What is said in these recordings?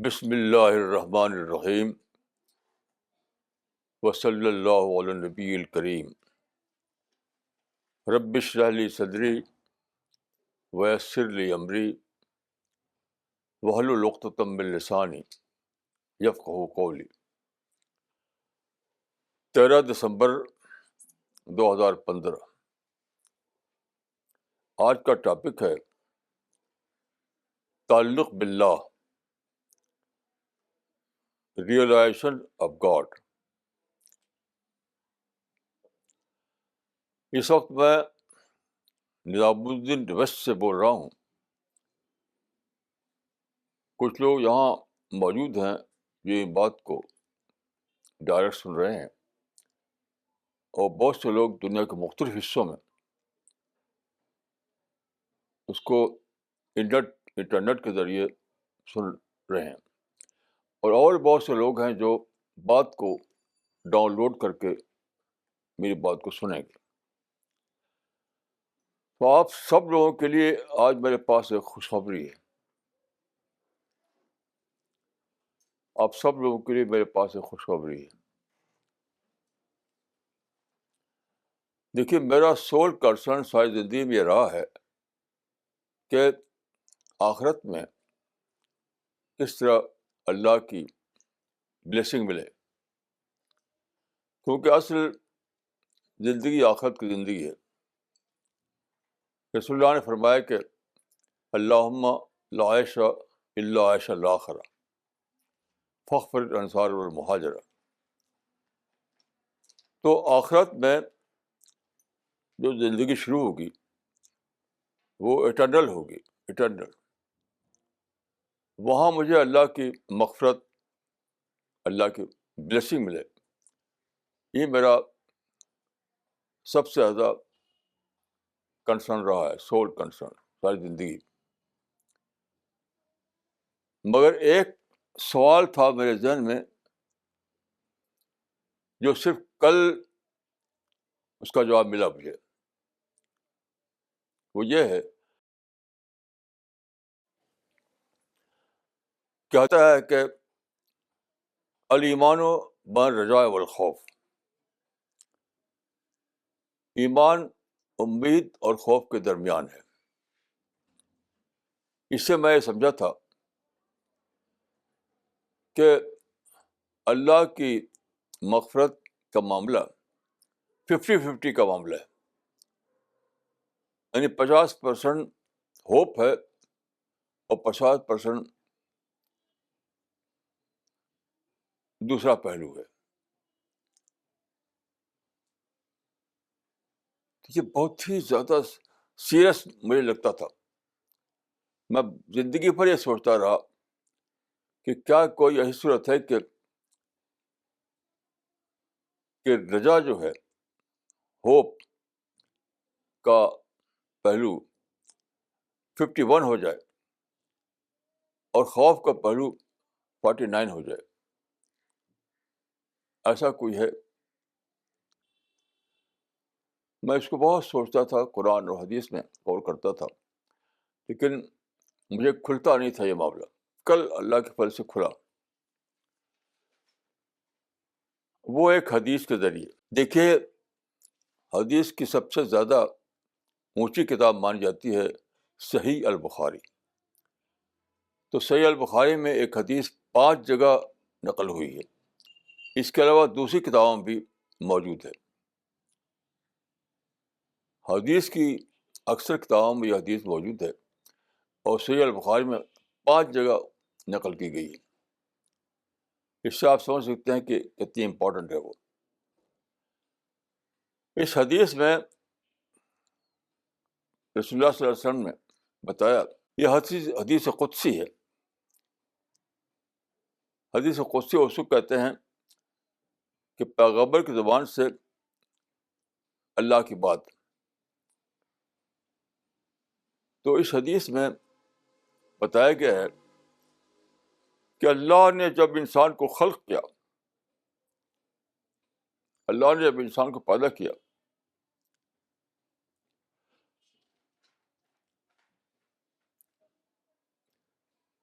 بسم اللہ الرحمن الرحیم وصلی اللہ علی النبی الکریم رب اشرح لی صدری ویسر لی امری واحلل عقدۃ من لسانی یفقہوا قولی۔ 13 دسمبر 2015۔ آج کا ٹاپک ہے تعلق باللہ، ریئلائزیشن آف گاڈ۔ اس وقت میں نظام الدین ویسٹ سے بول رہا ہوں۔ کچھ لوگ یہاں موجود ہیں جو ان بات کو ڈائریکٹ سن رہے ہیں، اور بہت سے لوگ دنیا کے مختلف حصوں میں اس کو انٹرنیٹ کے ذریعے سن رہے ہیں، اور بہت سے لوگ ہیں جو بات کو ڈاؤن لوڈ کر کے میری بات کو سنیں گے۔ تو آپ سب لوگوں کے لیے آج میرے پاس ایک خوشخبری ہے۔ آپ سب لوگوں کے لیے میرے پاس ایک خوشخبری ہے۔ دیکھیے، میرا سول کنسرن ساری زندگی میں یہ رہا ہے کہ آخرت میں کس طرح اللہ کی بلیسنگ ملے، کیونکہ اصل زندگی آخرت کی زندگی ہے۔ رسول اللہ نے فرمایا کہ اللہم لا عیش الا عیش الآخرہ فاغفر للانصار والمہاجرہ۔ تو آخرت میں جو زندگی شروع ہوگی وہ اٹرنل ہوگی، اٹرنل۔ وہاں مجھے اللہ کی مغفرت، اللہ کی بلیسنگ ملے، یہ میرا سب سے زیادہ کنسرن رہا ہے، سول کنسرن ساری زندگی۔ مگر ایک سوال تھا میرے ذہن میں جو صرف کل اس کا جواب ملا مجھے، وہ یہ ہے، کہتا ہے کہ الایمان بین الرجاء والخوف، ایمان امید اور خوف کے درمیان ہے۔ اس سے میں یہ سمجھا تھا کہ اللہ کی مغفرت کا معاملہ 50-50 کا معاملہ ہے، یعنی 50% ہوپ ہے اور 50% دوسرا پہلو ہے۔ یہ بہت ہی زیادہ سیریس مجھے لگتا تھا۔ میں زندگی بھر یہ سوچتا رہا کہ کیا کوئی ایسی صورت ہے کہ رجا جو ہے، ہوپ کا پہلو 51 ہو جائے اور خوف کا پہلو 49 ہو جائے۔ ایسا کوئی ہے؟ میں اس کو بہت سوچتا تھا، قرآن اور حدیث میں غور کرتا تھا، لیکن مجھے کھلتا نہیں تھا یہ معاملہ۔ کل اللہ کے فضل سے کھلا، وہ ایک حدیث کے ذریعے۔ دیکھیے، حدیث کی سب سے زیادہ اونچی کتاب مانی جاتی ہے صحیح البخاری۔ تو صحیح البخاری میں ایک حدیث 5 جگہ نقل ہوئی ہے، اس کے علاوہ دوسری کتابوں میں بھی موجود ہے۔ حدیث کی اکثر کتابوں میں یہ حدیث موجود ہے، اور صحیح البخاری میں 5 جگہ نقل کی گئی ہے۔ اس سے آپ سمجھ سکتے ہیں کہ کتنی امپورٹنٹ ہے وہ۔ اس حدیث میں رسول اللہ صلی اللہ علیہ وسلم نے بتایا، یہ حدیث قدسی ہے۔ حدیث قدسی اس کو کہتے ہیں کہ پیغمبر کی زبان سے اللہ کی بات۔ تو اس حدیث میں بتایا گیا ہے کہ اللہ نے جب انسان کو خلق کیا، اللہ نے جب انسان کو پیدا کیا،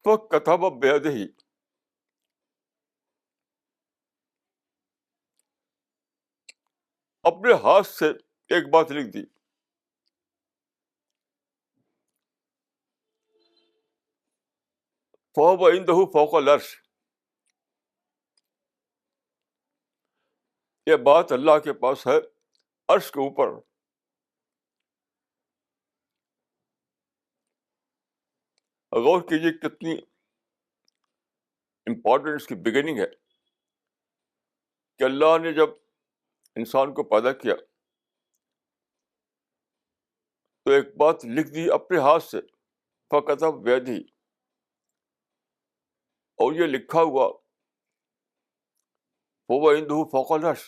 تو کتب بیدہ، اپنے ہاتھ سے ایک بات لکھ دی. فَهُوَ عِندَهُ فَوْقَ الْعَرْشِ. یہ بات اللہ کے پاس ہے عرش کے اوپر. غور کیجیے کتنی امپورٹنٹ اس کی بگننگ ہے کہ اللہ نے جب انسان کو پیدا کیا تو ایک بات لکھ دی اپنے ہاتھ سے. فَكَتَبَ بِيَدِهِ. اور یہ لکھا ہوا فَهُوَ عِندَهُ فَوْقَ الْعَرْشِ.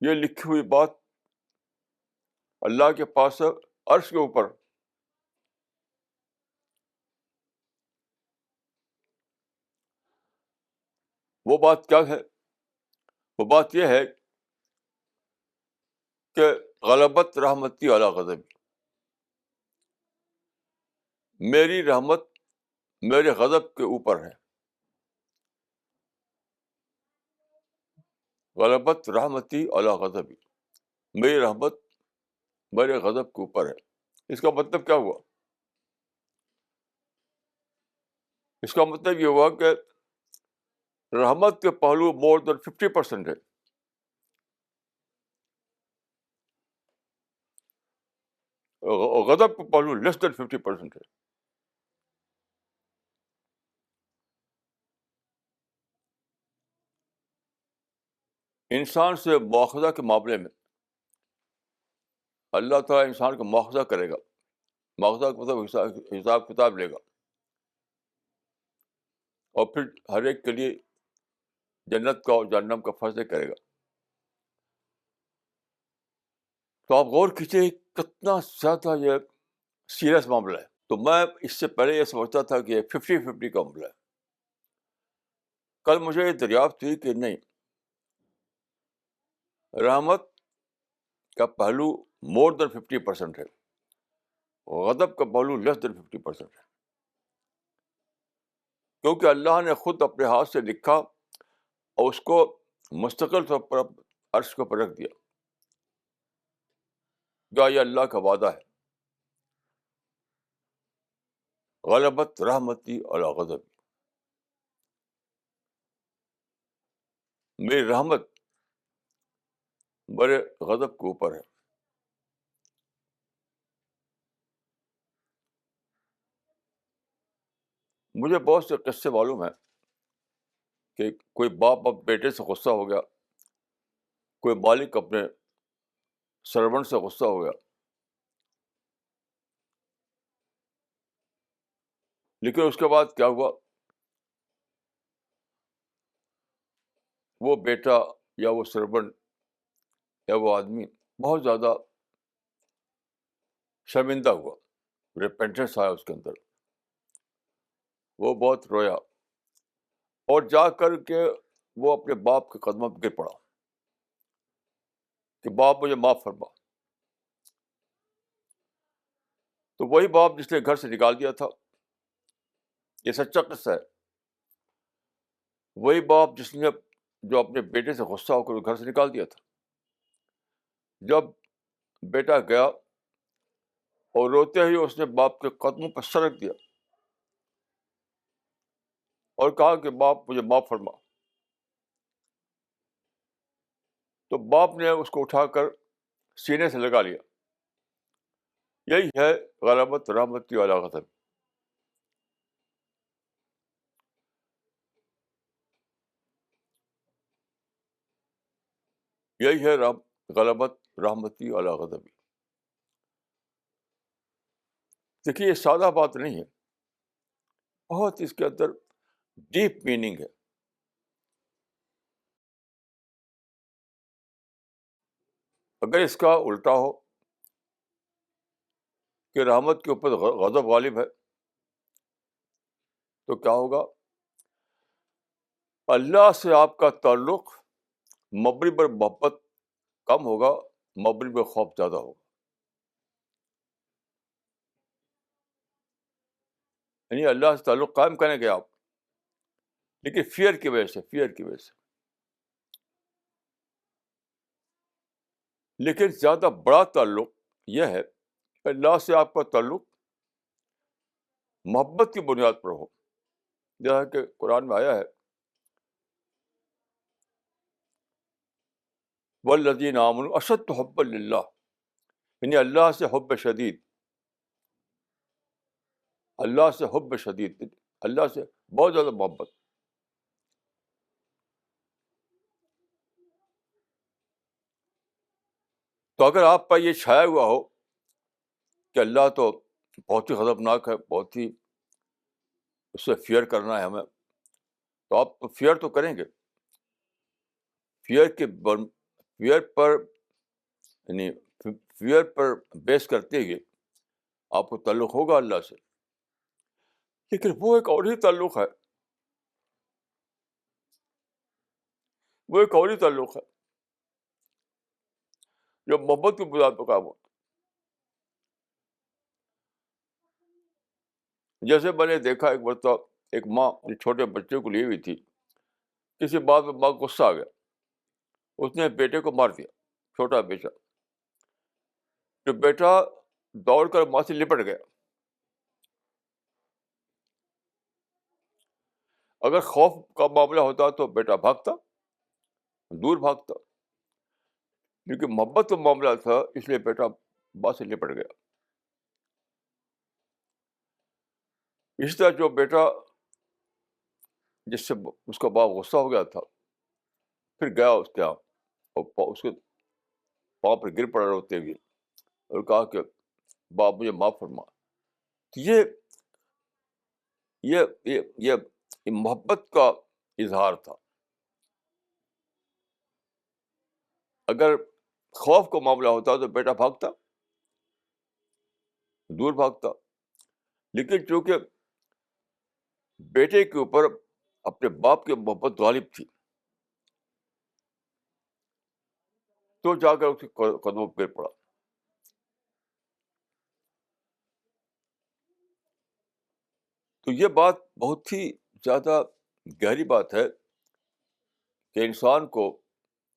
یہ لکھی ہوئی بات اللہ کے پاس ہے عرش کے اوپر. وہ بات کیا ہے؟ وہ بات یہ ہے کہ غلبت رحمتی علی غضبی. میری رحمت میرے غضب کے اوپر ہے. غلبت رحمتی علی غضبی. میری رحمت میرے غضب کے اوپر ہے. اس کا مطلب کیا ہوا؟ اس کا مطلب یہ ہوا کہ رحمت کے پہلو مور دین 50% ہے. غضب کا پہلو لیس دین 50% ہے. انسان سے مواخذہ کے معاملے میں اللہ تعالیٰ انسان کو مواخذہ کرے گا. مواخذہ کا مطلب حساب کتاب لے گا اور پھر ہر ایک کے لیے جنت کا اور جہنم کا فیصلہ کرے گا. تو آپ غور کیجیے کتنا زیادہ یہ سیریس معاملہ ہے. تو میں اس سے پہلے یہ سمجھتا تھا کہ یہ 50-50 کا معاملہ ہے. کل مجھے یہ دریافت ہوئی کہ نہیں، رحمت کا پہلو مور دین 50% ہے، غضب کا پہلو لیس دین 50% ہے. کیونکہ اللہ نے خود اپنے ہاتھ سے لکھا اور اس کو مستقل طور پر عرش کے اوپر رکھ دیا. کیا یہ اللہ کا وعدہ ہے؟ غلبت رحمتی علی غضبی. میری رحمت میرے غضب کے اوپر ہے. مجھے بہت سے قصے معلوم ہیں کہ کوئی باپ اب بیٹے سے غصہ ہو گیا، کوئی مالک اپنے سرونٹ سے غصہ ہو گیا، لیکن اس کے بعد کیا ہوا؟ وہ بیٹا یا وہ سرونٹ یا وہ آدمی بہت زیادہ شرمندہ ہوا، ریپینٹنس آیا اس کے اندر. وہ بہت رویا اور جا کر کے وہ اپنے باپ کے قدموں پہ گر پڑا کہ باپ مجھے معاف فرما. تو وہی باپ جس نے گھر سے نکال دیا تھا، یہ سچا قصہ ہے، وہی باپ جس نے جو اپنے بیٹے سے غصہ ہو کر گھر سے نکال دیا تھا، جب بیٹا گیا اور روتے ہی اس نے باپ کے قدموں پر سر رکھ دیا اور کہا کہ باپ مجھے معاف فرما. تو باپ نے اس کو اٹھا کر سینے سے لگا لیا. یہی ہے غلبت رحمتی علی غضب. یہی ہے غلبت رحمتی علی غضبی. دیکھیے یہ سادہ بات نہیں ہے، بہت اس کے اندر ڈیپ میننگ ہے. اگر اس کا الٹا ہو کہ رحمت کے اوپر غضب غالب ہے تو کیا ہوگا؟ اللہ سے آپ کا تعلق مبنی پر محبت کم ہوگا، مبنی پر خوف زیادہ ہوگا. یعنی اللہ سے تعلق قائم کریں گے آپ، لیکن فیئر کی وجہ سے. لیکن زیادہ بڑا تعلق یہ ہے کہ اللہ سے آپ کا تعلق محبت کی بنیاد پر ہو، جیسا کہ قرآن میں آیا ہے والذین آمنوا اشد حبا للہ، یعنی اللہ سے حب شدید، اللہ سے حب شدید، اللہ سے بہت زیادہ محبت۔ تو اگر آپ پر یہ چھایا ہوا ہو کہ اللہ تو بہت ہی غضبناک ہے، بہت ہی اس سے فیئر کرنا ہے ہمیں، تو آپ تو فیئر تو کریں گے، فیئر پر یعنی فیئر پر بیس کرتے ہوئے آپ کو تعلق ہوگا اللہ سے۔ لیکن وہ ایک اور ہی تعلق ہے، وہ ایک اور ہی تعلق ہے جو محبت کی بنیاد پر کام ہوتا ہے۔ جیسے میں نے دیکھا ایک مرتبہ ایک ماں اپنے چھوٹے بچے کو لیے ہوئی تھی، کسی بات میں ماں کو غصہ آ گیا، اس نے بیٹے کو مار دیا، چھوٹا بیٹا، تو بیٹا دوڑ کر ماں سے لپٹ گیا۔ اگر خوف کا معاملہ ہوتا تو بیٹا بھاگتا، دور بھاگتا، لیکن محبت کا معاملہ تھا اس لیے بیٹا ماں سے لپٹ گیا۔ اس طرح جو بیٹا جس سے اس کا باپ غصہ ہو گیا تھا، پھر گیا اس کے یہاں اور اس کے پاؤں پر گر پڑا روتے ہوئے اور کہا کہ باپ مجھے معاف فرما۔ تو یہ محبت کا اظہار تھا۔ اگر خوف کا معاملہ ہوتا تو بیٹا بھاگتا، دور بھاگتا، لیکن چونکہ بیٹے کے اوپر اپنے باپ کی محبت غالب تھی تو جا کر اس کے قدموں پہ گر پڑا۔ تو یہ بات بہت ہی زیادہ گہری بات ہے کہ انسان کو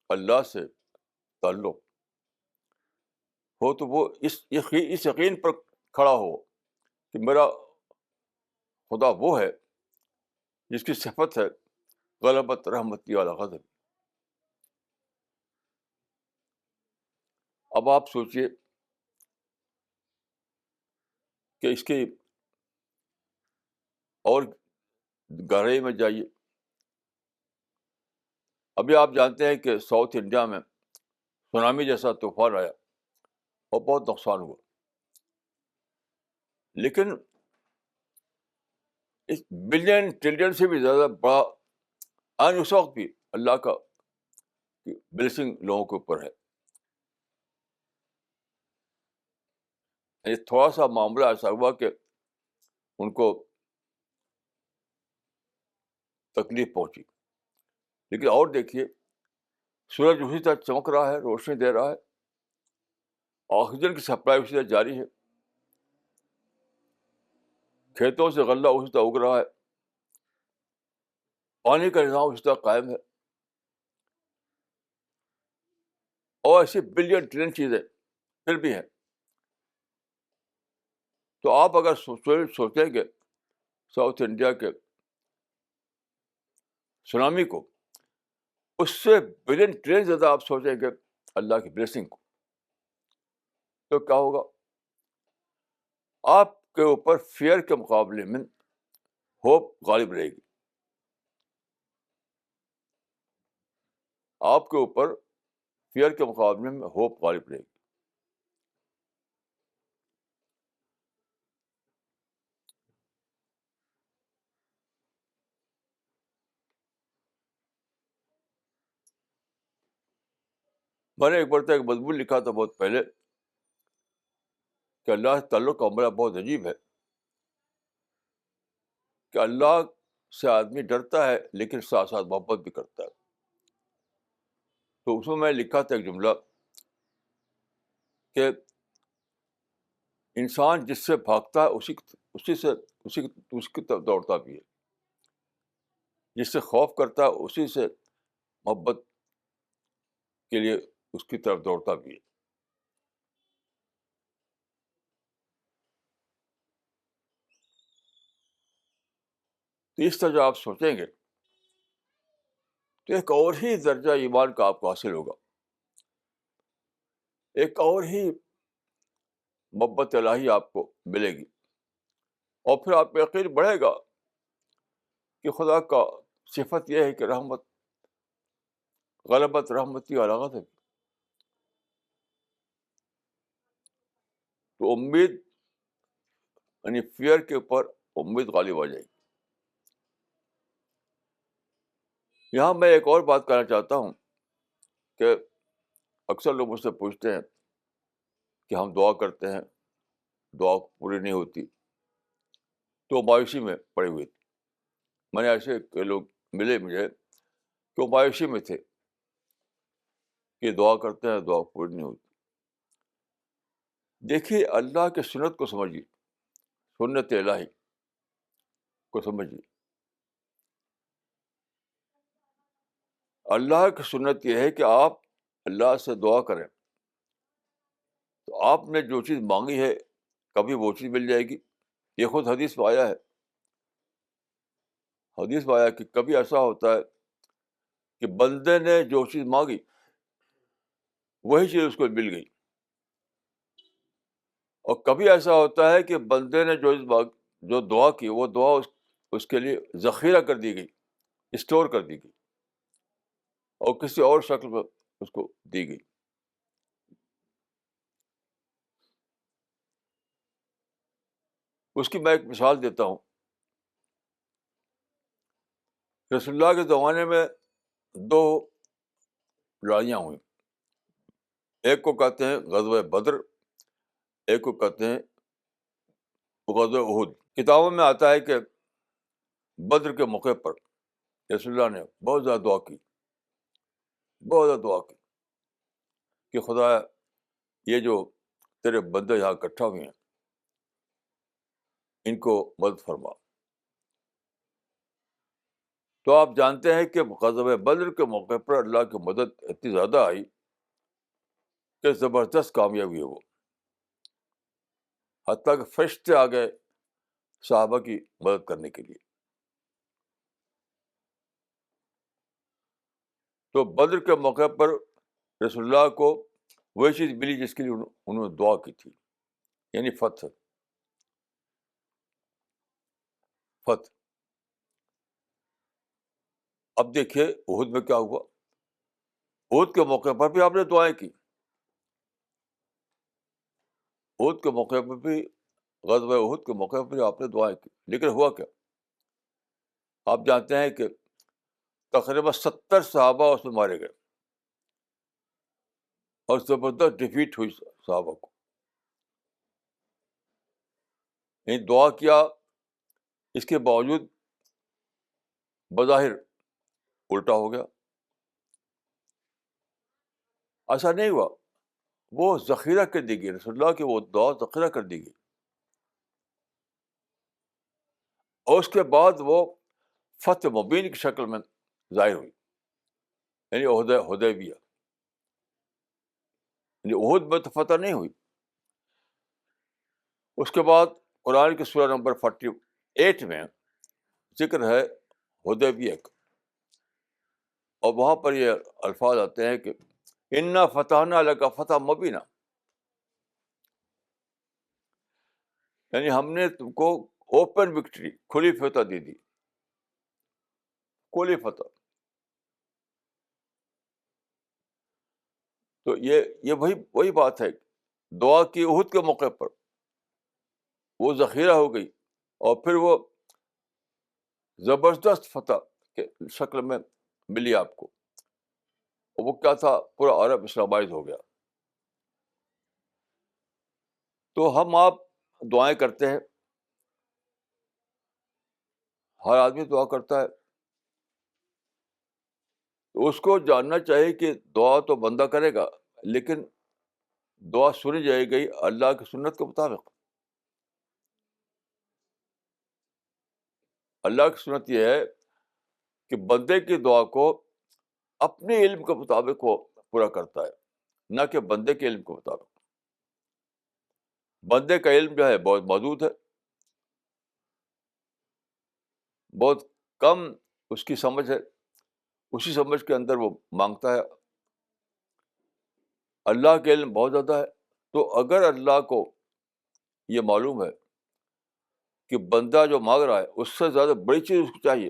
اللہ سے تعلق ہو تو وہ اس یقین پر کھڑا ہو کہ میرا خدا وہ ہے جس کی صفت ہے غلبت رحمتی علی غضب۔ اب آپ سوچئے کہ اس کی اور گہرائی میں جائیے۔ ابھی آپ جانتے ہیں کہ ساؤتھ انڈیا میں سونامی جیسا طوفان آیا اور بہت نقصان ہوا، لیکن اس بلین ٹریلین سے بھی زیادہ بڑا آئین اس وقت بھی اللہ کا بلیسنگ لوگوں کے اوپر ہے۔ یہ تھوڑا سا معاملہ ایسا ہوا کہ ان کو تکلیف پہنچی، لیکن اور دیکھیے سورج اسی طرح چمک رہا ہے، روشنی دے رہا ہے، آکسیجن کی سپلائی اسی طرح جاری ہے، کھیتوں سے غلہ اسی طرح اگ رہا ہے، پانی کا نظام اسی طرح قائم ہے، اور ایسی بلین ٹریلین چیزیں پھر بھی ہیں۔ تو آپ اگر سوچیں گے ساؤتھ انڈیا کے سونامی کو، اس سے بلین ٹریلین زیادہ آپ سوچیں گے اللہ کی بلیسنگ کو، تو کیا ہوگا؟ آپ کے اوپر فیئر کے مقابلے میں ہوپ غالب رہے گی، آپ کے اوپر فیئر کے مقابلے میں ہوپ غالب رہے گی۔ میں نے ایک مرتبہ ایک مضمون لکھا تھا بہت پہلے کہ اللہ سے تعلق کا معاملہ بہت عجیب ہے، کہ اللہ سے آدمی ڈرتا ہے لیکن ساتھ ساتھ محبت بھی کرتا ہے۔ تو اس میں لکھا تھا ایک جملہ کہ انسان جس سے بھاگتا ہے اسی کی طرف دوڑتا بھی ہے، جس سے خوف کرتا ہے اسی سے محبت کے لیے اس کی طرف دوڑتا بھی ہے۔ تو اس طرح جو آپ سوچیں گے تو ایک اور ہی درجہ ایمان کا آپ کو حاصل ہوگا، ایک اور ہی محبت الہی آپ کو ملے گی، اور پھر آپ کا یقین بڑھے گا کہ خدا کا صفت یہ ہے کہ رحمت غلبت رحمتی علاقت ہے. تو امید یعنی فیئر کے اوپر امید غالب آ جائے گی. یہاں میں ایک اور بات کہنا چاہتا ہوں کہ اکثر لوگ مجھ سے پوچھتے ہیں کہ ہم دعا کرتے ہیں، دعا پوری نہیں ہوتی، تو مایوسی میں پڑے ہوئے تھے. میں نے ایسے کئی لوگ ملے مجھے کہ وہ مایوسی میں تھے کہ دعا کرتے ہیں، دعا پوری نہیں ہوتی. دیکھیے اللہ کے سنت کو سمجھیے، سنت الہی کو سمجھیے. اللہ کی سنت یہ ہے کہ آپ اللہ سے دعا کریں تو آپ نے جو چیز مانگی ہے کبھی وہ چیز مل جائے گی. یہ خود حدیث میں آیا ہے، حدیث میں آیا کہ کبھی ایسا ہوتا ہے کہ بندے نے جو چیز مانگی وہی چیز اس کو مل گئی، اور کبھی ایسا ہوتا ہے کہ بندے نے جو دعا کی وہ دعا اس کے لیے ذخیرہ کر دی گئی، اسٹور کر دی گئی، اور کسی اور شکل میں اس کو دی گئی. اس کی میں ایک مثال دیتا ہوں. رسول اللہ کے زمانے میں دو لڑائیاں ہوئیں، ایک کو کہتے ہیں غزوہ بدر، ایک کو کہتے ہیں غزوہ احد. کتابوں میں آتا ہے کہ بدر کے موقع پر رسول اللہ نے بہت زیادہ دعا کی، بہت زیادہ دعا کی کہ خدا یہ جو تیرے بندے یہاں اکٹھا ہوئے ہیں ان کو مدد فرما. تو آپ جانتے ہیں کہ غزوہ بدر کے موقع پر اللہ کی مدد اتنی زیادہ آئی کہ زبردست کامیابی ہے وہ، حتیٰ کہ فرشتے آ گئے صحابہ کی مدد کرنے کے لیے. تو بدر کے موقع پر رسول اللہ کو وہی چیز ملی جس کے لیے انہوں نے دعا کی تھی، یعنی فتح. فتح. اب دیکھیے احد میں کیا ہوا. احد کے موقع پر بھی آپ نے دعائیں کی، احد کے موقع پر بھی، غزوہ احد کے موقع پر بھی آپ نے دعائیں کی، لیکن ہوا کیا؟ آپ جانتے ہیں کہ تقریباً 70 صحابہ اس میں مارے گئے اور زبردست ڈیفیٹ ہوئی صحابہ کو. یعنی دعا کیا، اس کے باوجود بظاہر الٹا ہو گیا. ایسا نہیں ہوا، وہ ذخیرہ کر دی گئی، رسول اللہ کی وہ دعا ذخیرہ کر دی گئی، اور اس کے بعد وہ فتح مبین کی شکل میں ظاہر ہوئی، یعنی حدیبیہ. یعنی احد میں تو فتح نہیں ہوئی. اس کے بعد قرآن کی سورہ نمبر 48 میں ذکر ہے حدیبیہ کا، اور وہاں پر یہ الفاظ آتے ہیں کہ انا فتحنا لک فتح مبینہ، یعنی ہم نے تم کو اوپن وکٹری، کھلی فتح دے دی، کھلی فتح. تو یہ وہی بات ہے، دعا کی احد کے موقع پر وہ ذخیرہ ہو گئی، اور پھر وہ زبردست فتح کے شکل میں ملی آپ کو. وہ کیا تھا؟ پورا عرب اسلامائز ہو گیا. تو ہم آپ دعائیں کرتے ہیں، ہر آدمی دعا کرتا ہے، تو اس کو جاننا چاہیے کہ دعا تو بندہ کرے گا، لیکن دعا سنی جائے گی اللہ کی سنت کے مطابق. اللہ کی سنت یہ ہے کہ بندے کی دعا کو اپنے علم کے مطابق وہ پورا کرتا ہے، نہ کہ بندے کے علم کے مطابق. بندے کا علم جو ہے بہت محدود ہے، بہت کم اس کی سمجھ ہے، اسی سمجھ کے اندر وہ مانگتا ہے. اللہ کے علم بہت زیادہ ہے. تو اگر اللہ کو یہ معلوم ہے کہ بندہ جو مانگ رہا ہے اس سے زیادہ بڑی چیز اس کو چاہیے،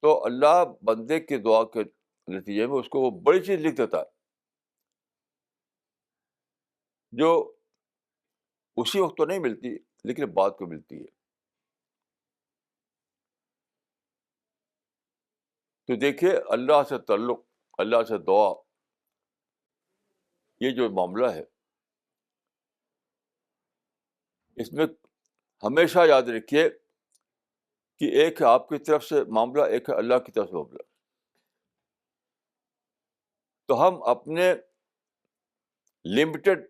تو اللہ بندے کی دعا کے نتیجے میں اس کو وہ بڑی چیز لکھ دیتا ہے، جو اسی وقت تو نہیں ملتی لیکن بعد کو ملتی ہے. تو دیکھیے اللہ سے تعلق، اللہ سے دعا، یہ جو معاملہ ہے اس میں ہمیشہ یاد رکھیے کہ ایک ہے آپ کی طرف سے معاملہ، ایک ہے اللہ کی طرف سے معاملہ. تو ہم اپنے لمیٹڈ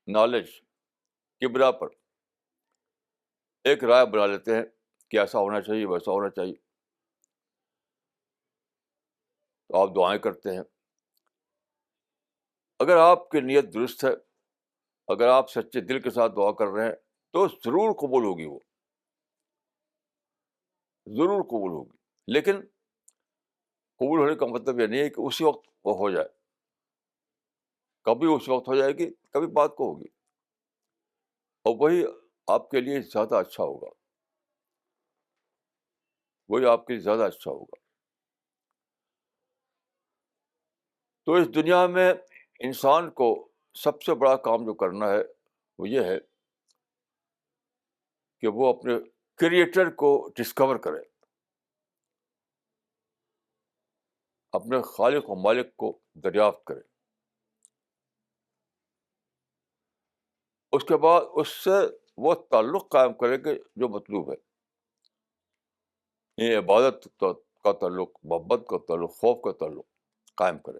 نالج کی بنا پر ایک رائے بنا لیتے ہیں کہ ایسا ہونا چاہیے، ویسا ہونا چاہیے. تو آپ دعائیں کرتے ہیں. اگر آپ کی نیت درست ہے، اگر آپ سچے دل کے ساتھ دعا کر رہے ہیں تو ضرور قبول ہوگی، وہ ضرور قبول ہوگی. لیکن قبول ہونے کا مطلب یہ نہیں ہے کہ اسی وقت وہ ہو جائے. کبھی اس وقت ہو جائے گی، کبھی بعد کو ہوگی، اور وہی آپ کے لیے زیادہ اچھا ہوگا، وہی آپ کے لیے زیادہ اچھا ہوگا. تو اس دنیا میں انسان کو سب سے بڑا کام جو کرنا ہے وہ یہ ہے کہ وہ اپنے کریٹر کو ڈسکور کرے، اپنے خالق و مالک کو دریافت کرے. اس کے بعد اس سے وہ تعلق قائم کرے کہ جو مطلوب ہے، یہ عبادت کا تعلق، محبت کا تعلق، خوف کا تعلق قائم کرے.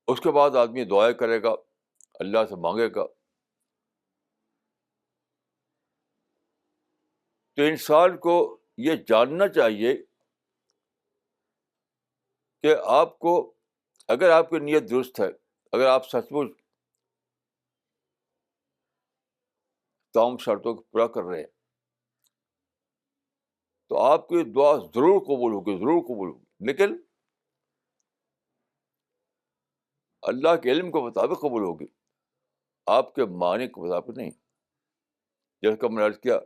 اس کے بعد آدمی دعائیں کرے گا، اللہ سے مانگے گا. تو انسان کو یہ جاننا چاہیے کہ آپ کو، اگر آپ کی نیت درست ہے، اگر آپ سچ مچ تمام شرطوں کو پورا کر رہے ہیں تو آپ کی دعا ضرور قبول ہوگی، ضرور قبول ہوگی. لیکن اللہ کے علم کے مطابق قبول ہوگی، آپ کے معنی کے مطابق نہیں. جیسے کہ میں نے عرض کیا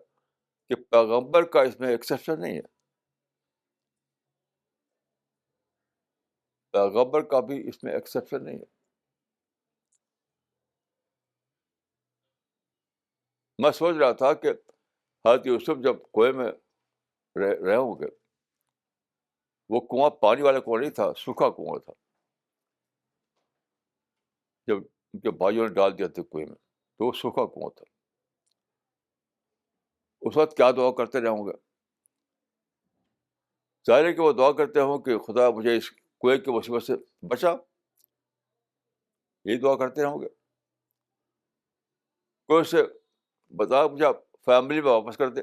کہ پیغمبر کا اس میں ایکسیپشن نہیں ہے، پیغمبر کا بھی اس میں ایکسیپشن نہیں ہے. میں سوچ رہا تھا کہ حضرت یوسف جب کنویں میں رہے ہوں گے، وہ کنواں پانی والا کنواں نہیں تھا، سوکھا کنواں تھا، جب ان کے بھائیوں نے ڈال دیا تھا کنویں میں تو وہ سوکھا کنواں تھا. اس وقت کیا دعا کرتے رہے ہوں گے؟ ظاہر ہے کہ وہ دعا کرتے ہوں کہ خدا مجھے اس کنویں کی مصیبت سے بچا، یہی دعا کرتے رہوں گے. کوئی سے بتا مجھے آپ فیملی میں واپس کر دے،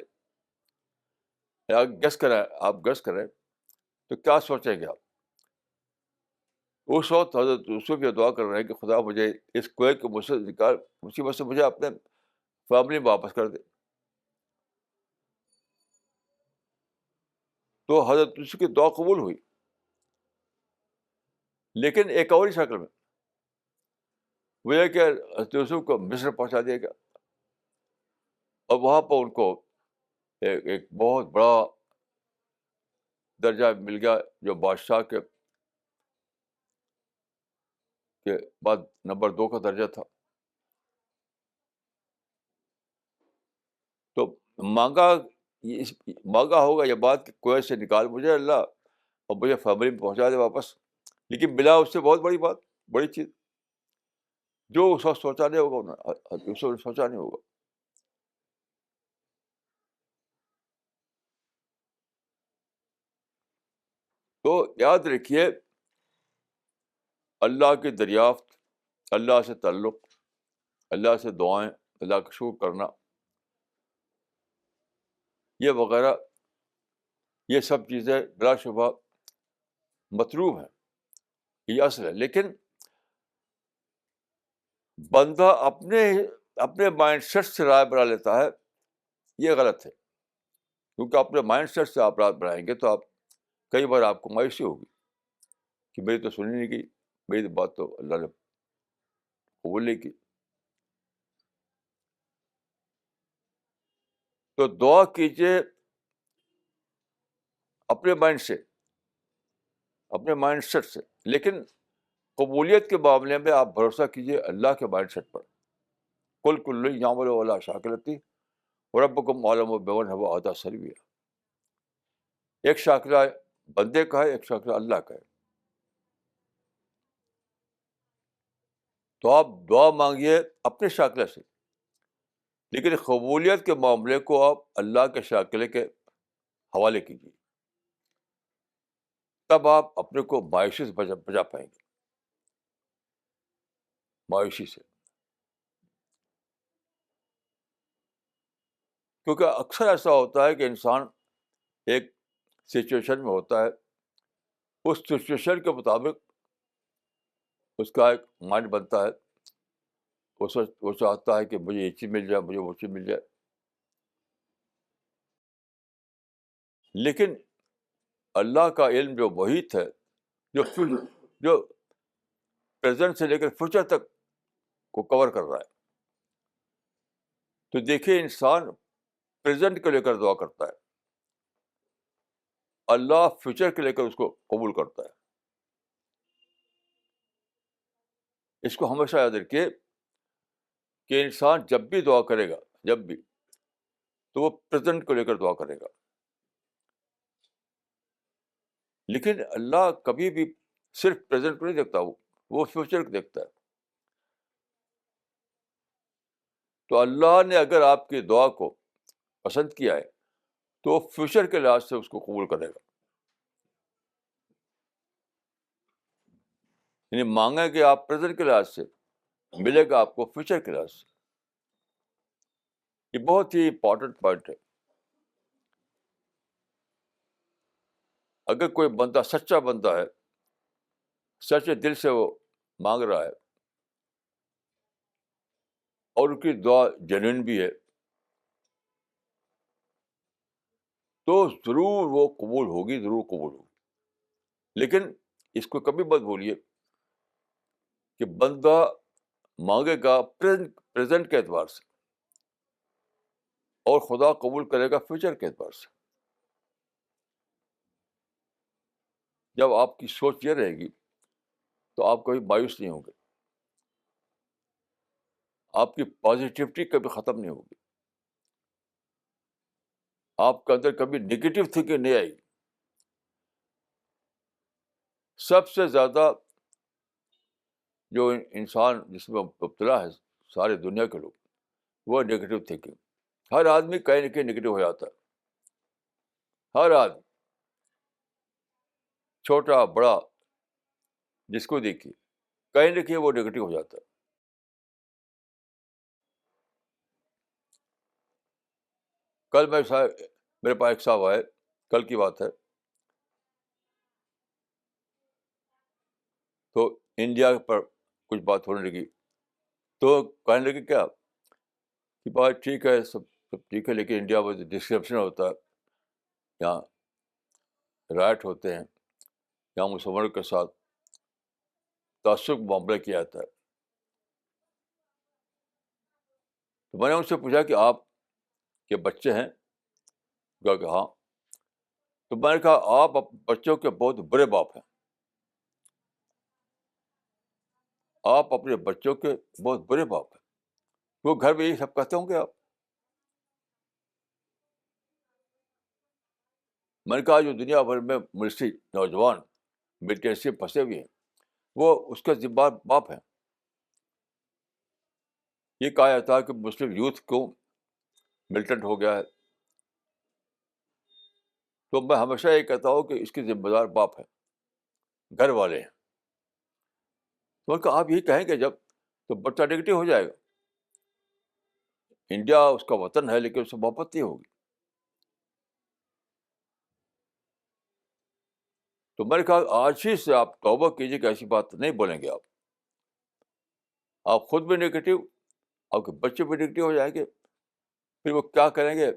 یا گیس کریں، آپ گیس کریں تو کیا سوچیں گے آپ؟ اس وقت حضرت یوسف یہ دعا کر رہے ہیں کہ خدا مجھے اس کنویں کی مصیبت سے مجھے اپنے فیملی میں واپس کر دے. تو حضرت یوسف کی دعا قبول ہوئی، لیکن ایک اور ہی شکل میں. وہ یہ کہ حضرت یوسف کو مصر پہنچا دیا گیا، اور وہاں پر ان کو ایک بہت بڑا درجہ مل گیا جو بادشاہ کے بعد نمبر 2 کا درجہ تھا. تو مانگا مانگا ہوگا یہ بات کہ کنویں سے نکال مجھے اللہ اور مجھے فیملی میں پہنچا دے واپس، لیکن ملا اس سے بہت بڑی بات، بڑی چیز جو اس وقت سوچا نہیں ہوگا، اس وقت سوچا نہیں ہوگا. تو یاد رکھیے اللہ کی دریافت، اللہ سے تعلق، اللہ سے دعائیں، اللہ کا شکر کرنا، یہ وغیرہ، یہ سب چیزیں بلا شبہ مطلوب ہیں، یہ اصل ہے. لیکن بندہ اپنے مائنڈ سیٹ سے رائے بنا لیتا ہے، یہ غلط ہے، کیونکہ اپنے مائنڈ سیٹ سے آپ رائے بنائیں گے تو آپ کئی بار آپ کو مایوسی ہوگی کہ میری تو سنی نہیں گئی، میری بات تو اللہ نے قبول نہیں کی. تو دعا کیجیے اپنے مائنڈ سیٹ سے، لیکن قبولیت کے معاملے میں آپ بھروسہ کیجیے اللہ کے مائنڈ سیٹ پر. کل کل یعمل علی شاکلتی وربکم اعلم بمن هو اهدی سبیلا. ایک شاکلہ بندے کا ہے، ایک شاکلہ اللہ کا ہے. تو آپ دعا مانگیے اپنے شاکلہ سے، لیکن قبولیت کے معاملے کو آپ اللہ کے شاکلے کے حوالے کیجیے، تب آپ اپنے کو مایوسی سے بچا پائیں گے، مایوسی سے. کیونکہ اکثر ایسا ہوتا ہے کہ انسان ایک سچویشن میں ہوتا ہے، اس سچویشن کے مطابق اس کا ایک مائنڈ بنتا ہے، وہ چاہتا ہے کہ مجھے یہ چیز مل جائے، مجھے وہ چیز مل جائے. لیکن اللہ کا علم جو محیط ہے، جو پریزنٹ سے لے کر فیوچر تک کو کور کر رہا ہے. تو دیکھیے انسان پریزنٹ کو لے کر دعا کرتا ہے، اللہ فیوچر کو لے کر اس کو قبول کرتا ہے. اس کو ہمیشہ یاد رکھیے کہ انسان جب بھی دعا کرے گا، جب بھی، تو وہ پریزنٹ کو لے کر دعا کرے گا. لیکن اللہ کبھی بھی صرف پریزنٹ کو نہیں دیکھتا، وہ فیوچر کو دیکھتا ہے. تو اللہ نے اگر آپ کی دعا کو پسند کیا ہے تو وہ فیوچر کے لحاظ سے اس کو قبول کرے گا. یعنی مانگیں کہ آپ پریزنٹ کے لحاظ سے، ملے گا آپ کو فیوچر کے لحاظ سے. یہ بہت ہی امپورٹنٹ پوائنٹ ہے. اگر کوئی بندہ سچا بندہ ہے، سچے دل سے وہ مانگ رہا ہے اور ان کی دعا جینوئن بھی ہے، تو ضرور وہ قبول ہوگی، ضرور قبول ہوگی. لیکن اس کو کبھی مت بھولیے کہ بندہ مانگے گا پریزنٹ کے اعتبار سے اور خدا قبول کرے گا فیوچر کے اعتبار سے. جب آپ کی سوچ یہ رہے گی تو آپ کبھی مایوس نہیں ہوں گے، آپ کی پازیٹیوٹی کبھی ختم نہیں ہوگی، آپ کے اندر کبھی نگیٹو تھنکنگ نہیں آئے گی. سب سے زیادہ جو انسان جس میں مبتلا ہے ساری دنیا کے لوگ، وہ نگیٹو تھنکنگ. ہر آدمی کہیں نہ کہیں نگیٹو ہو جاتا ہے، ہر آدمی، چھوٹا بڑا، جس کو دیکھیے کہیں نہ کہیں وہ نگیٹو ہو جاتا ہے. کل میرے پاس ایک صاحب آئے، کل کی بات ہے، تو انڈیا پر کچھ بات ہونے لگی. تو کہنے لگے کیا کہ بات ٹھیک ہے، سب ٹھیک ہے، لیکن انڈیا میں ڈسکرپشن ہوتا ہے، یہاں رائٹ ہوتے ہیں، یہاں مسلمانوں کے ساتھ تعصب معاملہ کیا جاتا ہے. تو میں نے ان سے پوچھا کہ آپ کے بچے ہیں؟ کہا کہ ہاں. تو میں نے کہا آپ بچوں کے بہت برے باپ ہیں، آپ اپنے بچوں کے بہت برے باپ ہیں. وہ گھر میں یہی سب کہتے ہوں گے آپ. میں نے کہا جو دنیا بھر میں ملٹری نوجوان ملٹنسی پھنسے ہوئے ہیں، وہ اس کے ذمہ دار باپ ہیں. یہ کہا جاتا ہے کہ مسلم یوتھ کو ملٹنٹ ہو گیا ہے، تو میں ہمیشہ یہ کہتا ہوں کہ اس کے ذمہ دار باپ ہیں، گھر والے ہیں. تو میں نے کہا آپ یہی کہیں گے جب، تو بچہ نگیٹو ہو جائے گا. انڈیا اس کا وطن ہے لیکن اس سے محبت نہیں ہوگی. تو میں نے کہا آج ہی سے آپ توبہ کیجیے کہ ایسی بات نہیں بولیں گے آپ. آپ خود بھی نگیٹو، آپ کے بچے بھی نگیٹو ہو جائیں گے، پھر وہ کیا کریں گے؟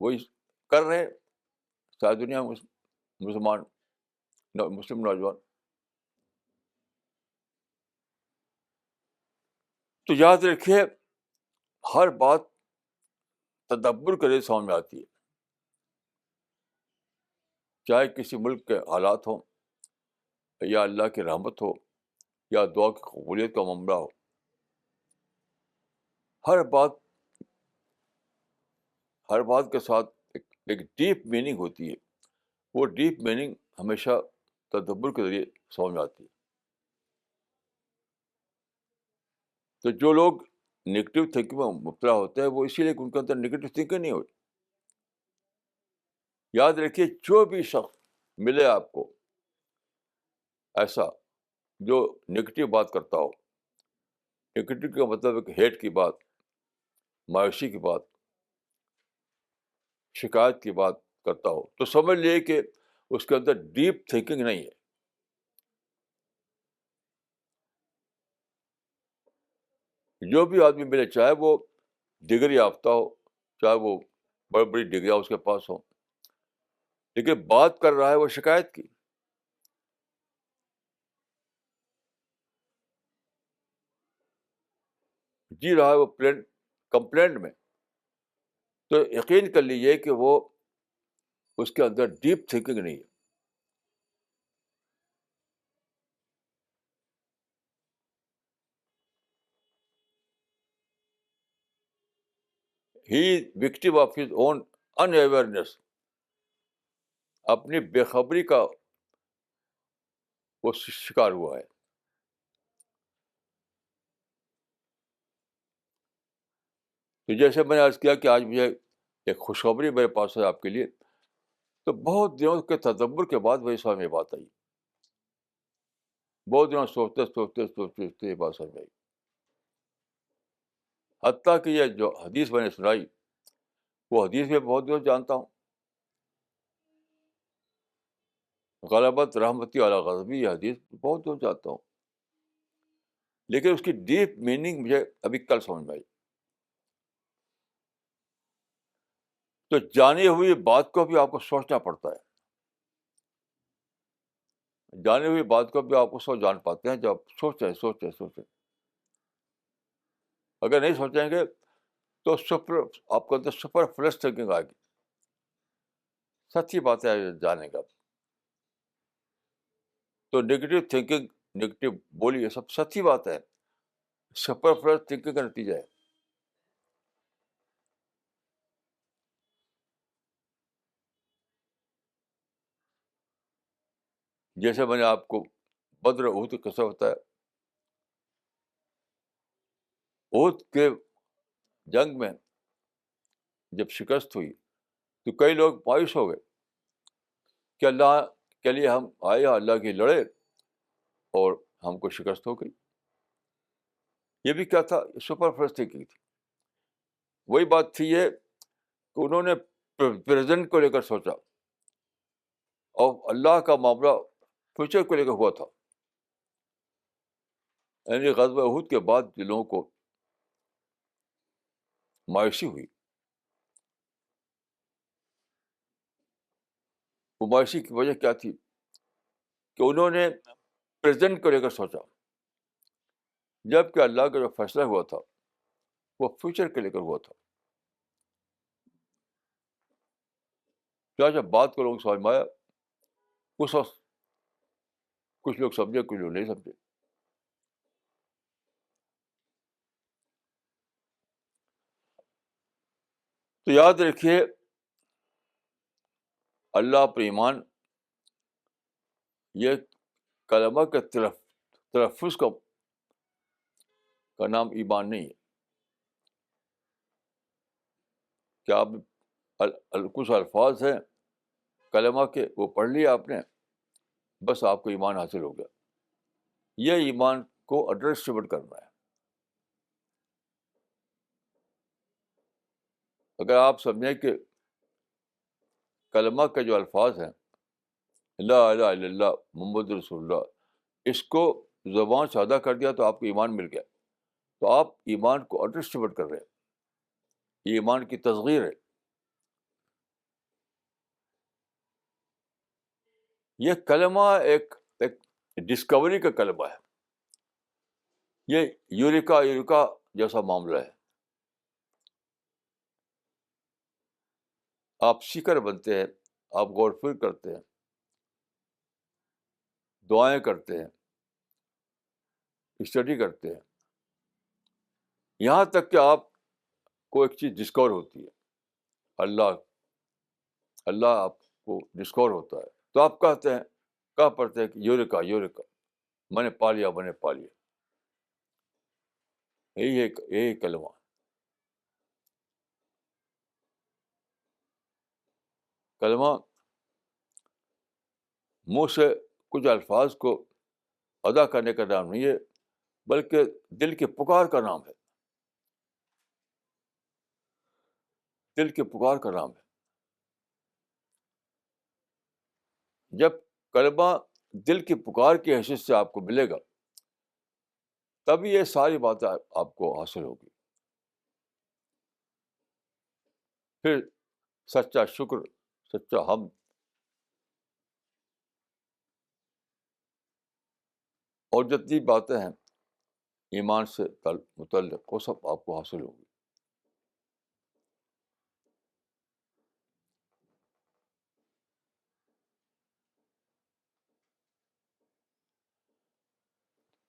وہی کر رہے ہیں ساری دنیا میں مسلمان مسلم نوجوان. تو یاد رکھیے، ہر بات تدبر کرے سمجھ میں آتی ہے، چاہے کسی ملک کے حالات ہوں، یا اللہ کی رحمت ہو، یا دعا کی قبولیت کا معاملہ ہو. ہر بات ہر بات کے ساتھ ایک ڈیپ میننگ ہوتی ہے. وہ ڈیپ میننگ ہمیشہ تدبر کے ذریعے سمجھ میں آتی ہے. تو جو لوگ نگیٹو تھنکنگ میں مبتلا ہوتے ہیں، وہ اسی لیے کہ ان کے اندر نگیٹو تھنکنگ نہیں ہوتی. یاد رکھیے، جو بھی شخص ملے آپ کو ایسا جو نگیٹو بات کرتا ہو، نگیٹو کا مطلب ہے کہ ہیٹ کی بات، مایوسی کی بات، شکایت کی بات کرتا ہو، تو سمجھ لیے کہ اس کے اندر ڈیپ تھنکنگ نہیں ہے. جو بھی آدمی ملے، چاہے وہ ڈگری یافتہ ہو، چاہے وہ بڑی بڑی ڈگریاں اس کے پاس ہوں، لیکن بات کر رہا ہے وہ شکایت کی، جی رہا ہے وہ کمپلینٹ میں، تو یقین کر لیجیے کہ وہ اس کے اندر ڈیپ تھنکنگ نہیں ہے. He victim of his own unawareness. اپنی بے خبری کا وہ شکار ہوا ہے. تو جیسے میں نے عرض کیا کہ آج مجھے ایک خوشخبری میرے پاس ہے آپ کے لیے. تو بہت دنوں کے تدبر کے بعد وہی سمجھ میں بات آئی. بہت دنوں سوچتے سوچتے سوچتے سوچتے یہ بات سمجھ میں آئی. حتیٰ کہ یہ جو حدیث میں نے سنائی، وہ حدیث میں بہت دنوں جانتا ہوں. غلبت رحمتی علی غضبی، یہ حدیث بہت دنوں جانتا ہوں، لیکن اس کی ڈیپ میننگ مجھے ابھی کل سمجھ میں آئی. تو جانی ہوئی بات کو بھی آپ کو سوچنا پڑتا ہے. جانی ہوئی بات کو بھی آپ کو سوچ جان پاتے ہیں جب آپ سوچیں. اگر نہیں سوچیں گے تو آپ کو اندر سپر فلش تھنکنگ آئے گی. سچی بات ہے جانے گا. تو نگیٹو تھنکنگ، نگیٹو بولی، یہ سب سچی بات ہے، سپر فلش تھنکنگ کا نتیجہ ہے. جیسے میں نے آپ کو بدر احد کا قصہ بتایا. احد کے جنگ میں جب شکست ہوئی تو کئی لوگ مایوس ہو گئے کہ اللہ کے لیے ہم آئے، اللہ کی لڑے اور ہم کو شکست ہو گئی. یہ بھی کیا تھا؟ سپر فلش تھنکنگ تھی. وہی بات تھی یہ کہ انہوں نے پریزنٹ کو لے کر سوچا، اور اللہ کا معاملہ فیوچر کو لے کر ہوا تھا. یعنی غزوہ احد کے بعد جن لوگوں کو مایوسی ہوئی، وہ مایوسی کی وجہ کیا تھی؟ کہ انہوں نے پریزنٹ کو لے کر سوچا، جبکہ اللہ کا جو فیصلہ ہوا تھا وہ فیوچر کے لے کر ہوا تھا. کیا جب بات کو لوگ سمجھ میں آیا، اس وقت کچھ لوگ سمجھے، کچھ لوگ نہیں سمجھے. تو یاد رکھیے، اللہ پر ایمان یہ کلمہ کے تلفظ کا نام ایمان نہیں ہے. کہ آپ کچھ الفاظ ہیں کلمہ کے، وہ پڑھ لیا آپ نے، بس آپ کو ایمان حاصل ہو گیا. یہ ایمان کو انڈرسٹیمیٹ کرنا ہے. اگر آپ سمجھیں کہ کلمہ کے جو الفاظ ہیں، لا الہ الا اللہ محمد رسول اللہ، اس کو زبان سے ادا کر دیا تو آپ کو ایمان مل گیا. تو آپ ایمان کو انڈر اسٹیمیٹ کر رہے ہیں. یہ ایمان کی تصغیر ہے. یہ کلمہ ایک ڈسکوری کا کلمہ ہے. یہ یوریکا جیسا معاملہ ہے. آپ سیکر بنتے ہیں, آپ غور و فکر کرتے ہیں, دعائیں کرتے ہیں, اسٹڈی کرتے ہیں, یہاں تک کہ آپ کو ایک چیز ڈسکور ہوتی ہے. اللہ اللہ آپ کو ڈسکور ہوتا ہے, تو آپ کہتے ہیں, کہہ پڑتے ہیں کہ یوریکا میں نے پا لیا. یہی کلمہ. کلمہ منہ سے کچھ الفاظ کو ادا کرنے کا نام نہیں ہے, بلکہ دل کی پکار کا نام ہے. دل کی پکار کا نام ہے. جب کلمہ دل کی پکار کی حیثیت سے آپ کو ملے گا, تبھی یہ ساری باتیں آپ کو حاصل ہوگی. پھر سچا شکر, سچا حمد اور جتنی باتیں ہیں ایمان سے متعلق, وہ سب آپ کو حاصل ہوگی.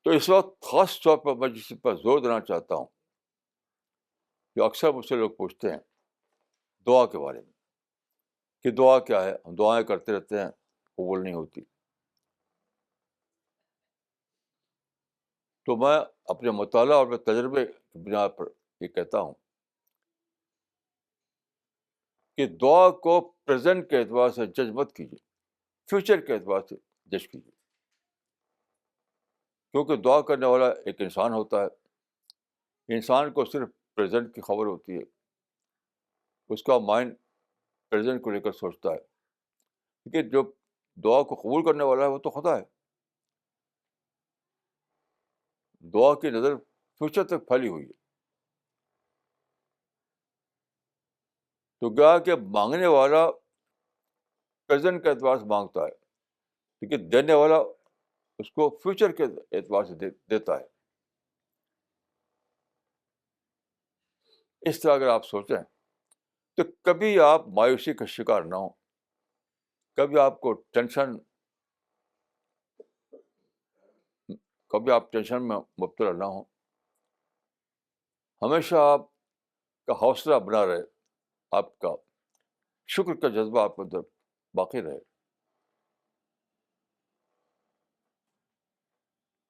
تو اس وقت خاص طور پر میں جس پر زور دینا چاہتا ہوں, جو اکثر مجھ سے لوگ پوچھتے ہیں دعا کے بارے میں, کہ دعا کیا ہے, ہم دعائیں کرتے رہتے ہیں, قبول نہیں ہوتی. تو میں اپنے مطالعہ اور اپنے تجربے کی بنا پر یہ کہتا ہوں کہ دعا کو پریزنٹ کے اعتبار سے جج مت کیجیے, فیوچر کے اعتبار سے جج کیجیے. کیونکہ دعا کرنے والا ایک انسان ہوتا ہے. انسان کو صرف پریزنٹ کی خبر ہوتی ہے, اس کا مائنڈ پریزنٹ کو لے کر سوچتا ہے. کیونکہ جو دعا کو قبول کرنے والا ہے وہ تو خدا ہے. دعا کی نظر فیوچر تک پھیلی ہوئی ہے. تو گیا کہ مانگنے والا پریزنٹ کے اعتبار سے مانگتا ہے, لیکن دینے والا اس کو فیوچر کے اعتبار سے دیتا ہے. اس طرح اگر آپ سوچیں تو کبھی آپ مایوسی کا شکار نہ ہوں, کبھی آپ کو ٹینشن میں مبتلا نہ ہوں. ہمیشہ آپ کا حوصلہ بنا رہے, آپ کا شکر کا جذبہ آپ کے اندر باقی رہے.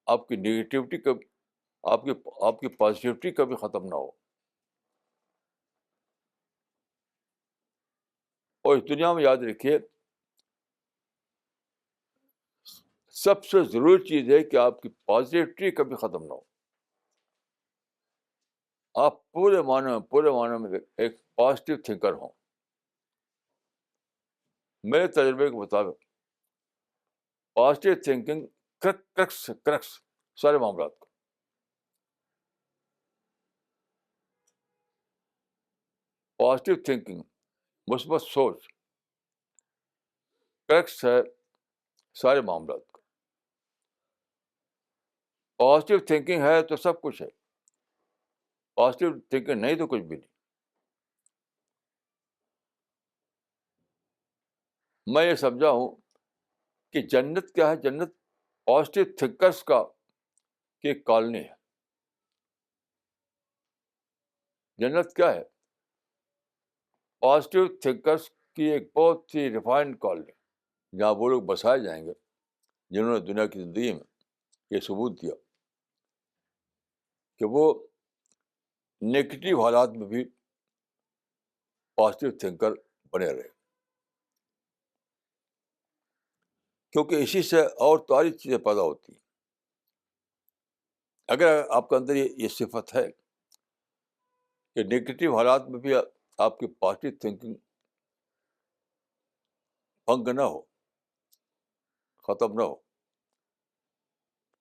آپ کی نگیٹیوٹی کبھی, آپ کی پازیٹیوٹی کبھی ختم نہ ہو. اور اس دنیا میں یاد رکھیے, سب سے ضروری چیز ہے کہ آپ کی پازیٹیوٹی کبھی ختم نہ ہو. آپ پورے معنی میں ایک پازیٹیو تھنکر ہوں. میرے تجربے کے مطابق پازیٹیو تھنکنگ کریکس سارے معاملات کو. پازیٹیو تھنکنگ, مثبت سوچ, کریکس ہے سارے معاملات کو. پازیٹیو تھنکنگ ہے تو سب کچھ ہے, پازیٹیو تھنکنگ نہیں تو کچھ بھی نہیں. میں یہ سمجھا ہوں کہ جنت کیا ہے, جنت پازیٹیو تھنکرس کا کی ایک کالونی ہے. جنت کیا ہے, پازیٹیو تھنکرس کی ایک بہت ہی ریفائنڈ کالونی, جہاں وہ لوگ بسائے جائیں گے جنہوں نے دنیا کی زندگی میں یہ ثبوت دیا کہ وہ نیگیٹو حالات میں بھی پازیٹیو تھنکر بنے رہے. کیونکہ اسی سے اور ساری چیزیں پیدا ہوتی ہیں. اگر آپ کے اندر یہ صفت ہے کہ نیگیٹو حالات میں بھی آپ کی پازیٹیو تھنکنگ بھنگ نہ ہو, ختم نہ ہو,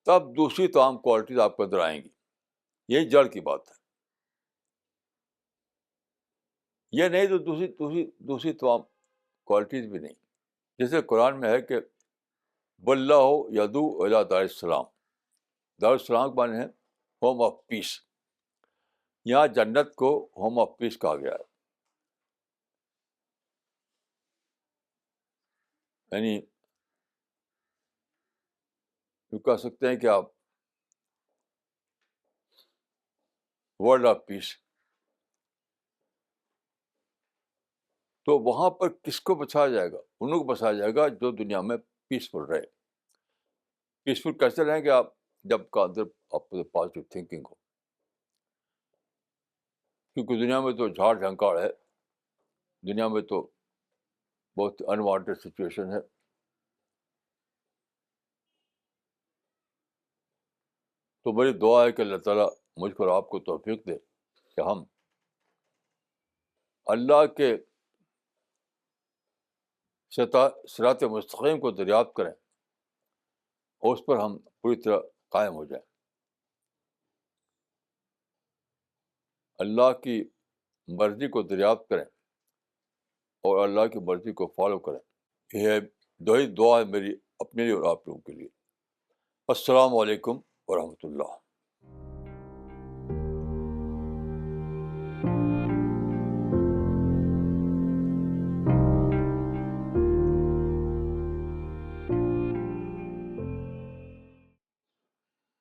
تب دوسری تمام کوالٹیز آپ کے اندر آئیں گی. یہی جڑ کی بات ہے. یہ نہیں تو دوسری تمام کوالٹیز بھی نہیں. جیسے قرآن میں ہے کہ واللہ یدعو الی دار السلام. دار السلام کے معنی ہے ہوم آف پیس. یہاں جنت کو ہوم آف پیس کہا گیا ہے. یعنی یہ کہہ سکتے ہیں کہ آپ ورلڈ آف پیس. تو وہاں پر کس کو بچایا جائے گا؟ انہوں کو بچایا جائے گا جو دنیا میں پیسفل رہے. پیسفل کیسے رہیں گے آپ؟ جب کا اندر آپ کو پازیٹیو تھنکنگ ہو. کیونکہ دنیا میں تو جھاڑ جھنکاڑ ہے, دنیا میں تو بہت انوانٹیڈ سچویشن ہے. تو میری دعا ہے کہ اللہ تعالیٰ مجھ کو اور آپ کو توفیق دے کہ ہم اللہ کے صراط مستقیم کو دریافت کریں اور اس پر ہم پوری طرح قائم ہو جائیں. اللہ کی مرضی کو دریافت کریں اور اللہ کی مرضی کو فالو کریں. یہ دعا ہے میری اپنے لیے اور آپ لوگوں کے لیے. السلام علیکم ورحمۃ اللہ.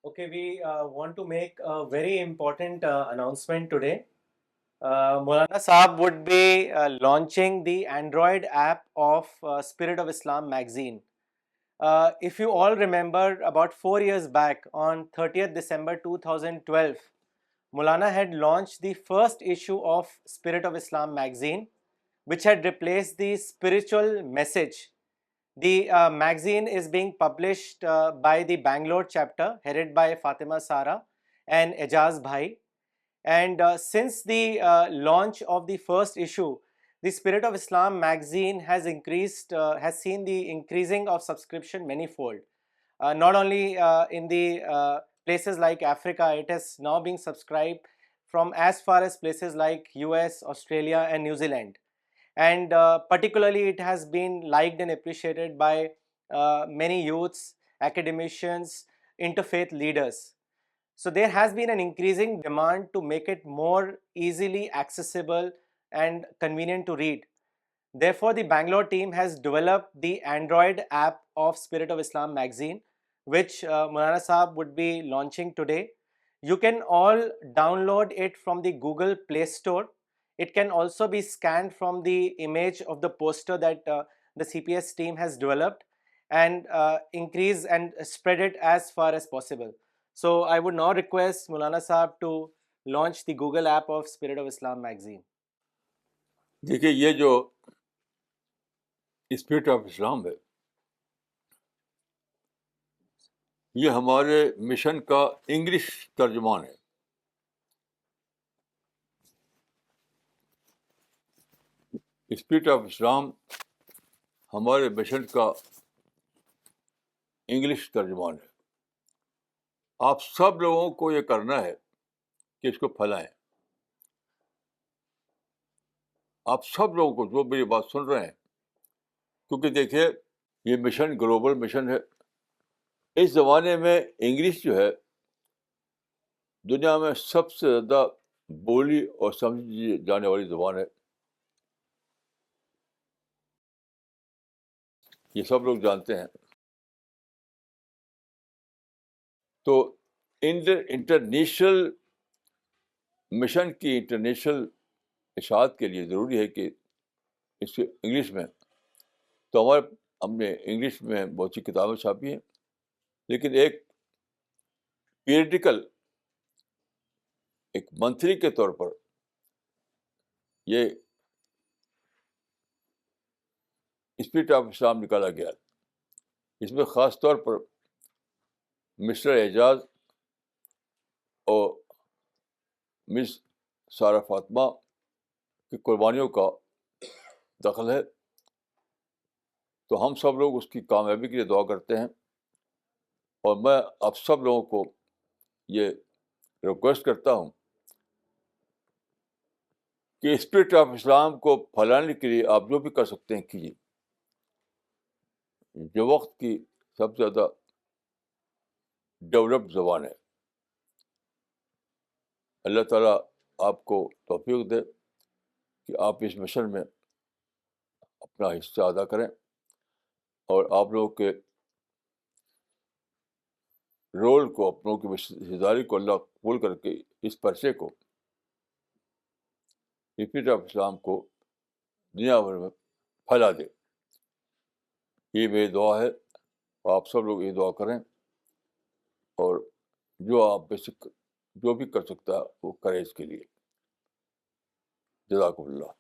Okay, we want to make a very important announcement today. Maulana Saab would be launching the Android app of Spirit of Islam magazine. If you all remember, about 4 years back, on 30th December 2012, Maulana had launched the first issue of Spirit of Islam magazine, which had replaced the spiritual message. The magazine is being published by the Bangalore chapter, headed by Fatima Sara and Ejaz Bhai. And since the launch of the first issue, the Spirit of Islam magazine has seen the increasing of subscription manifold. Not only in the places like Africa, it is now being subscribed from as far as places like US, Australia and New Zealand. And particularly it has been liked and appreciated by many youths, academicians, interfaith leaders. So there has been an increasing demand to make it more easily accessible and convenient to read. Therefore, the Bangalore team has developed the Android app of Spirit of Islam magazine, which Maulana Saab would be launching today. You can all download it from the Google Play Store. It can also be scanned from the image of the poster that the CPS team has developed, and increase and spread it as far as possible. So I would now request Maulana Saab to launch the Google app of Spirit of Islam magazine. دیکھیے, یہ جو spirit of اسلام ہے, یہ ہمارے mission کا English ترجمان ہے. Spirit of اسلام ہمارے مشن کا انگلش ترجمان ہے. آپ سب لوگوں کو یہ کرنا ہے کہ اس کو پھیلائیں. آپ سب لوگوں کو جو میری بات سن رہے ہیں, کیونکہ دیکھیے یہ مشن گلوبل مشن ہے. اس زمانے میں انگلش جو ہے دنیا میں سب سے زیادہ بولی اور سمجھی جانے والی زبان ہے. یہ سب لوگ جانتے ہیں. تو انٹرنیشنل مشن کی انٹرنیشنل اشاعت کے لیے ضروری ہے کہ اس کے انگلش میں, تو ہم نے انگلش میں بہت سی کتابیں چھاپی ہیں, لیکن ایک پیریڈیکل, ایک منتھلی کے طور پر یہ اسپرٹ آف اسلام نکالا گیا. اس میں خاص طور پر مسٹر اعجاز اور مس سارہ فاطمہ کی قربانیوں کا دخل ہے. تو ہم سب لوگ اس کی کامیابی کے لیے دعا کرتے ہیں, اور میں آپ سب لوگوں کو یہ ریکویسٹ کرتا ہوں کہ اسپرٹ آف اسلام کو پھیلانے کے لیے آپ جو بھی کر سکتے ہیں کیجیے. جو وقت کی سب سے زیادہ ڈیولپڈ زبان ہے. اللہ تعالیٰ آپ کو توفیق دے کہ آپ اس مشن میں اپنا حصہ ادا کریں اور آپ لوگوں کے رول کو, آپ لوگوں کی حصہ داری کو اللہ قبول کر کے اس پرچے کو, اسپرٹ آف اسلام کو دنیا بھر میں پھیلا دے. یہ میری دعا ہے. آپ سب لوگ یہ دعا کریں اور جو آپ بیسک جو بھی کر سکتا ہے وہ کریں اس کے لیے. جزاکم اللہ.